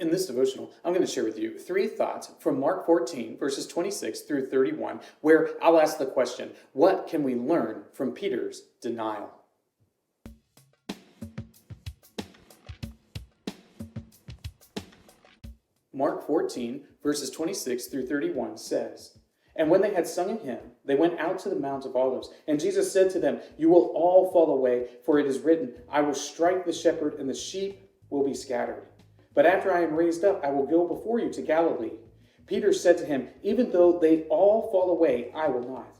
In this devotional, I'm going to share with you 3 thoughts from Mark 14, verses 26 through 31, where I'll ask the question, what can we learn from Peter's denial? Mark 14, verses 26 through 31 says, "And when they had sung a hymn, they went out to the Mount of Olives. And Jesus said to them, 'You will all fall away, for it is written, I will strike the shepherd, and the sheep will be scattered. But after I am raised up, I will go before you to Galilee.' Peter said to him, 'Even though they all fall away, I will not.'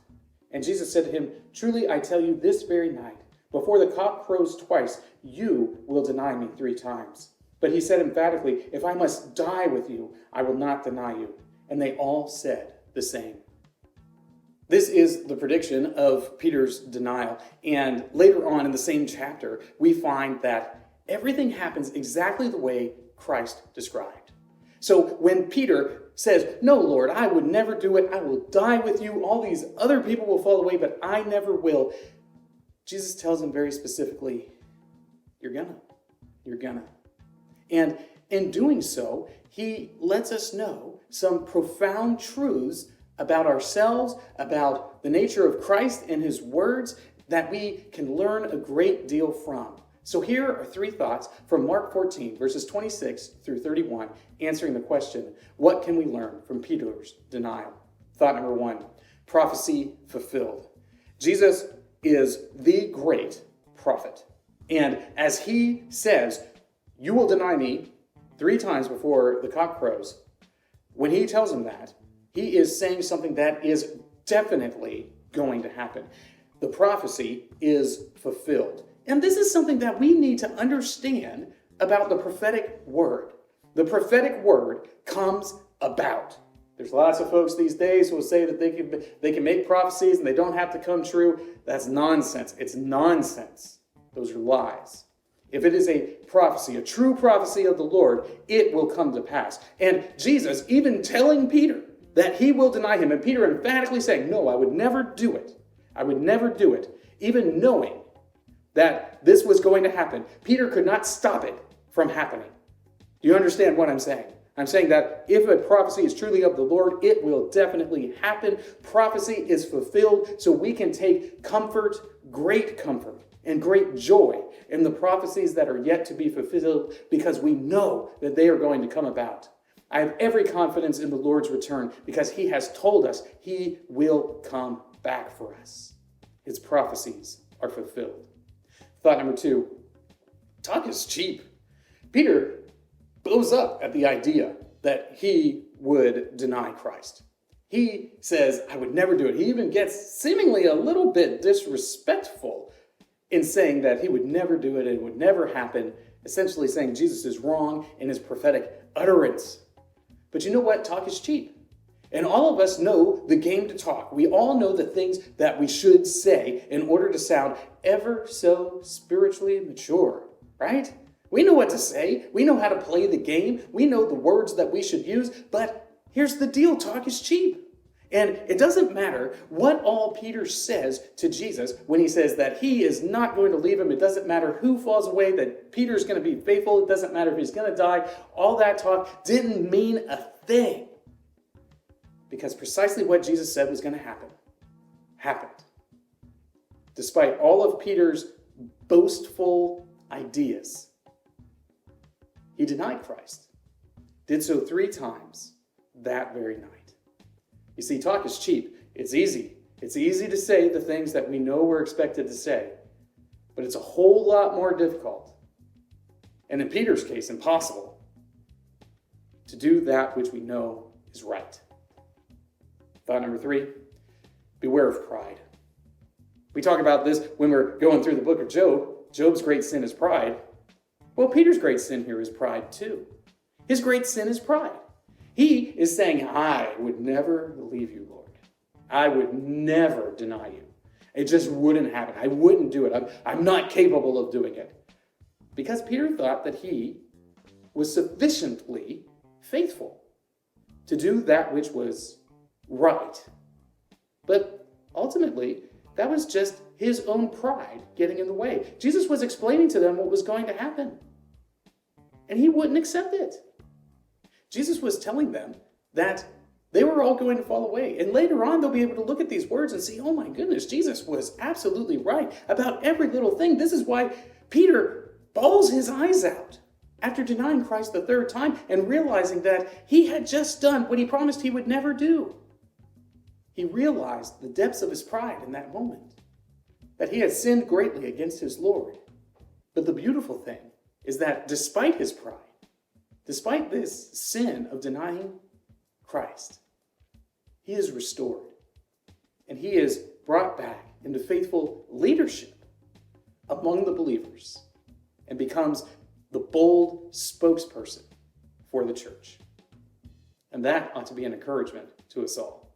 And Jesus said to him, 'Truly I tell you, this very night, before the cock crows twice, you will deny me 3 times. But he said emphatically, 'If I must die with you, I will not deny you.' And they all said the same." This is the prediction of Peter's denial. And later on in the same chapter, we find that everything happens exactly the way Christ described. So when Peter says, "No, Lord, I would never do it. I will die with you. All these other people will fall away, but I never will," Jesus tells him very specifically, You're gonna. And in doing so, he lets us know some profound truths about ourselves, about the nature of Christ and his words that we can learn a great deal from. So here are 3 thoughts from Mark 14, verses 26 through 31, answering the question, what can we learn from Peter's denial? Thought number 1, prophecy fulfilled. Jesus is the great prophet. And as he says, "You will deny me 3 times before the cock crows," when he tells him that, he is saying something that is definitely going to happen. The prophecy is fulfilled. And this is something that we need to understand about the prophetic word. The prophetic word comes about. There's lots of folks these days who will say that they can make prophecies and they don't have to come true. That's nonsense. It's nonsense. Those are lies. If it is a prophecy, a true prophecy of the Lord, it will come to pass. And Jesus even telling Peter that he will deny him, and Peter emphatically saying, "No, I would never do it. I would never do it," even knowing that this was going to happen. Peter could not stop it from happening. Do you understand what I'm saying? I'm saying that if a prophecy is truly of the Lord, it will definitely happen. Prophecy is fulfilled, so we can take comfort, and great joy in the prophecies that are yet to be fulfilled, because we know that they are going to come about. I have every confidence in the Lord's return because he has told us he will come back for us. His prophecies are fulfilled. Thought number 2, talk is cheap. Peter blows up at the idea that he would deny Christ. He says, "I would never do it." He even gets seemingly a little bit disrespectful in saying that he would never do it, and it would never happen, essentially saying Jesus is wrong in his prophetic utterance. But you know what? Talk is cheap. And all of us know the game to talk. We all know the things that we should say in order to sound ever so spiritually mature, right? We know what to say. We know how to play the game. We know the words that we should use. But here's the deal. Talk is cheap. And it doesn't matter what all Peter says to Jesus when he says that he is not going to leave him. It doesn't matter who falls away, that Peter's going to be faithful. It doesn't matter if he's going to die. All that talk didn't mean a thing. Because precisely what Jesus said was going to happen, happened. Despite all of Peter's boastful ideas, he denied Christ. Did so 3 times that very night. You see, talk is cheap. It's easy. It's easy to say the things that we know we're expected to say. But it's a whole lot more difficult, and in Peter's case, impossible, to do that which we know is right. Thought number 3, beware of pride. We talk about this when we're going through the book of Job. Job's great sin is pride. Well, Peter's great sin here is pride too. His great sin is pride. He is saying, "I would never leave you, Lord. I would never deny you. It just wouldn't happen. I wouldn't do it. I'm not capable of doing it." Because Peter thought that he was sufficiently faithful to do that which was right. But ultimately, that was just his own pride getting in the way. Jesus was explaining to them what was going to happen, and he wouldn't accept it. Jesus was telling them that they were all going to fall away. And later on, they'll be able to look at these words and see, oh my goodness, Jesus was absolutely right about every little thing. This is why Peter bawls his eyes out after denying Christ the third time and realizing that he had just done what he promised he would never do. He realized the depths of his pride in that moment, that he had sinned greatly against his Lord. But the beautiful thing is that despite his pride, despite this sin of denying Christ, he is restored and he is brought back into faithful leadership among the believers and becomes the bold spokesperson for the church. And that ought to be an encouragement to us all.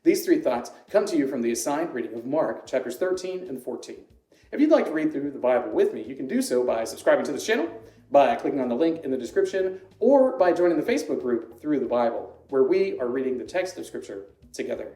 These three thoughts come to you from the assigned reading of Mark chapters 13 and 14. If you'd like to read through the Bible with me, you can do so by subscribing to this channel, by clicking on the link in the description, or by joining the Facebook group Through the Bible, where we are reading the text of Scripture together.